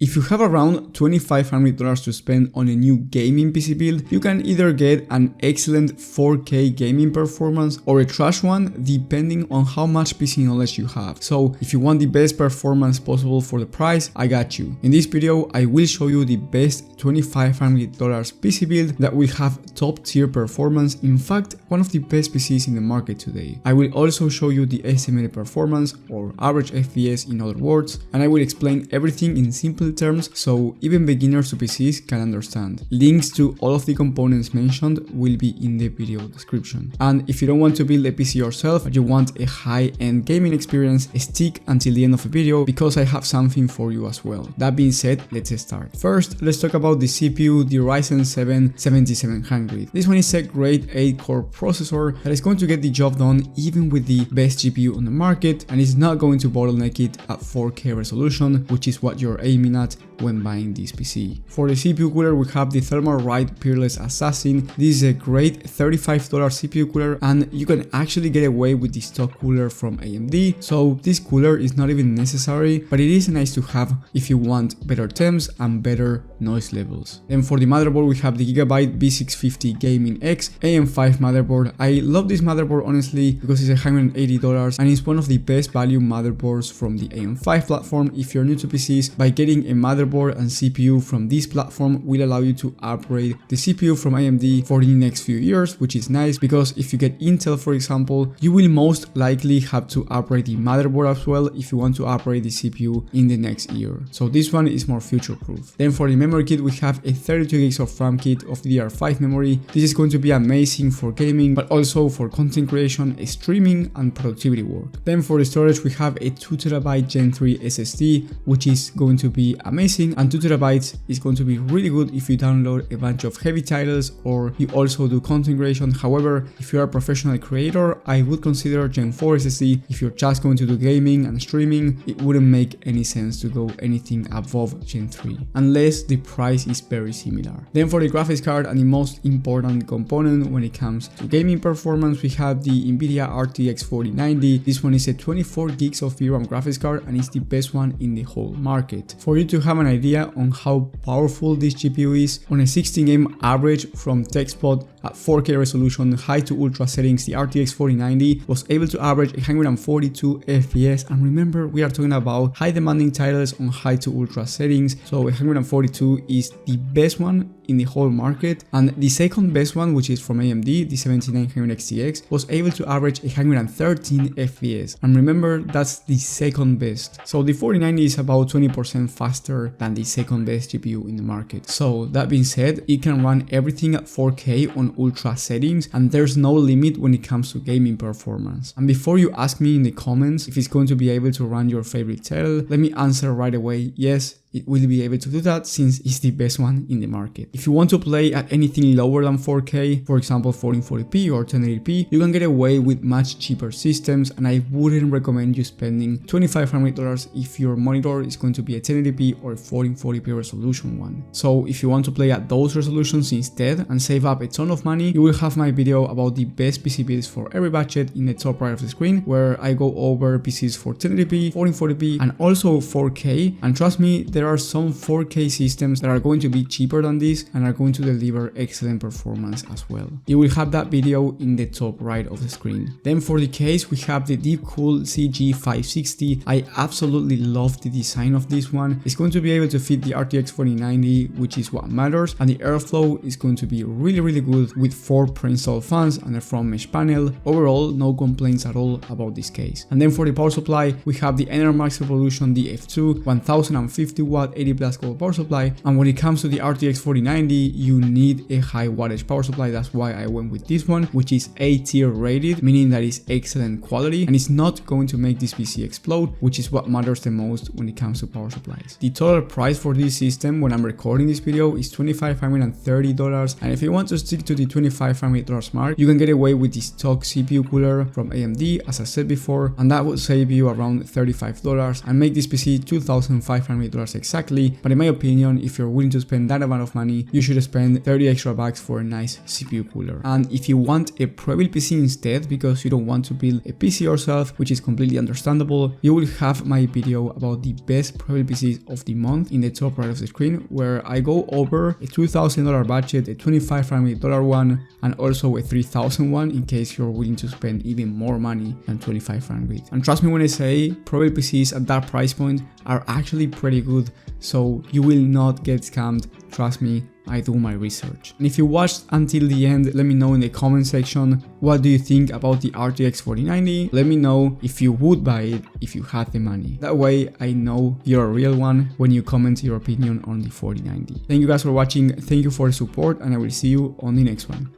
If you have around $2,500 to spend on a new gaming PC build, you can either get an excellent 4K gaming performance or a trash one depending on how much PC knowledge you have. So if you want the best performance possible for the price, I got you. In this video, I will show you the best $2,500 PC build that will have top tier performance, in fact one of the best PCs in the market today. I will also show you the estimated performance or average FPS in other words, and I will explain everything in simple terms so even beginners to PCs can understand. Links to all of the components mentioned will be in the video description. And if you don't want to build a PC yourself but you want a high-end gaming experience, stick until the end of the video because I have something for you as well. That being said, let's start. First, let's talk about the CPU, the Ryzen 7 7700. This one is a great 8-core processor that is going to get the job done even with the best GPU on the market, and is not going to bottleneck it at 4K resolution, which is what you're aiming at when buying this PC. For the CPU cooler, we have the Thermalright Peerless Assassin. This is a great $35 CPU cooler, and you can actually get away with the stock cooler from AMD, so this cooler is not even necessary, but it is nice to have if you want better temps and better noise levels. Then for the motherboard, we have the Gigabyte B650 Gaming X AM5 motherboard. I love this motherboard honestly because it's $180 and it's one of the best value motherboards from the AM5 platform. If you're new to PCs, by getting a motherboard and CPU from this platform will allow you to upgrade the CPU from AMD for the next few years, which is nice because if you get Intel, for example, you will most likely have to upgrade the motherboard as well if you want to upgrade the CPU in the next year. So this one is more future proof. Then for the memory kit, we have a 32 gigs of RAM kit of DDR5 memory. This is going to be amazing for gaming, but also for content creation, streaming and productivity work. Then for the storage, we have a 2TB Gen 3 SSD, which is going to be amazing, and 2TB is going to be really good if you download a bunch of heavy titles or you also do content creation. However, if you are a professional creator, I would consider Gen 4 SSD. If you're just going to do gaming and streaming, it wouldn't make any sense to go anything above Gen 3, unless the price is very similar. Then for the graphics card and the most important component when it comes to gaming performance, we have the NVIDIA RTX 4090. This one is a 24 gigs of VRAM graphics card and it's the best one in the whole market. For you to have an idea on how powerful this GPU is, on a 16-game average from TechSpot at 4K resolution, high to ultra settings, the RTX 4090 was able to average 142 FPS, and remember we are talking about high demanding titles on high to ultra settings, so 142 is the best one in the whole market. And the second best one, which is from AMD, the 7900 XTX, was able to average 113 FPS, and remember that's the second best. So the 4090 is about 20% faster than the second best GPU in the market. So that being said, it can run everything at 4K on ultra settings and there's no limit when it comes to gaming performance. And before you ask me in the comments if it's going to be able to run your favorite title, let me answer right away, yes, it will be able to do that since it's the best one in the market. If you want to play at anything lower than 4K, for example 1440p or 1080p, you can get away with much cheaper systems, and I wouldn't recommend you spending $2,500 if your monitor is going to be a 1080p or a 1440p resolution one. So if you want to play at those resolutions instead and save up a ton of money, you will have my video about the best PC builds for every budget in the top right of the screen, where I go over PCs for 1080p, 1440p and also 4K, and trust me, there are some 4K systems that are going to be cheaper than this and are going to deliver excellent performance as well. You will have that video in the top right of the screen. Then for the case, we have the Deepcool CG560. I absolutely love the design of this one. It's going to be able to fit the RTX 4090, which is what matters, and the airflow is going to be really good with 4 pre-installed fans and a front mesh panel. Overall, no complaints at all about this case. And then for the power supply, we have the Enermax Revolution DF2 1050 watt 80 plus gold power supply, and when it comes to the RTX 4090 you need a high wattage power supply. That's why I went with this one, which is A tier rated, meaning that it's excellent quality and it's not going to make this PC explode, which is what matters the most when it comes to power supplies. The total price for this system when I'm recording this video is $2,530, and if you want to stick to the $2,500 mark, you can get away with the stock CPU cooler from AMD as I said before, and that would save you around $35 and make this PC $2,500 exactly. But in my opinion, if you're willing to spend that amount of money, you should spend 30 extra bucks for a nice CPU cooler. And if you want a Prebuilt PC instead because you don't want to build a PC yourself, which is completely understandable, you will have my video about the best Prebuilt PCs of the month in the top right of the screen, where I go over a $2,000 budget, a $2,500 one, and also a $3,000 one in case you're willing to spend even more money than $2,500. And trust me when I say Prebuilt PCs at that price point are actually pretty good, so you will not get scammed. Trust me, I do my research. And if you watched until the end, let me know in the comment section what do you think about the RTX 4090. Let me know if you would buy it if you had the money. That way I know you're a real one when you comment your opinion on the 4090. Thank you guys for watching, thank you for the support, and I will see you on the next one.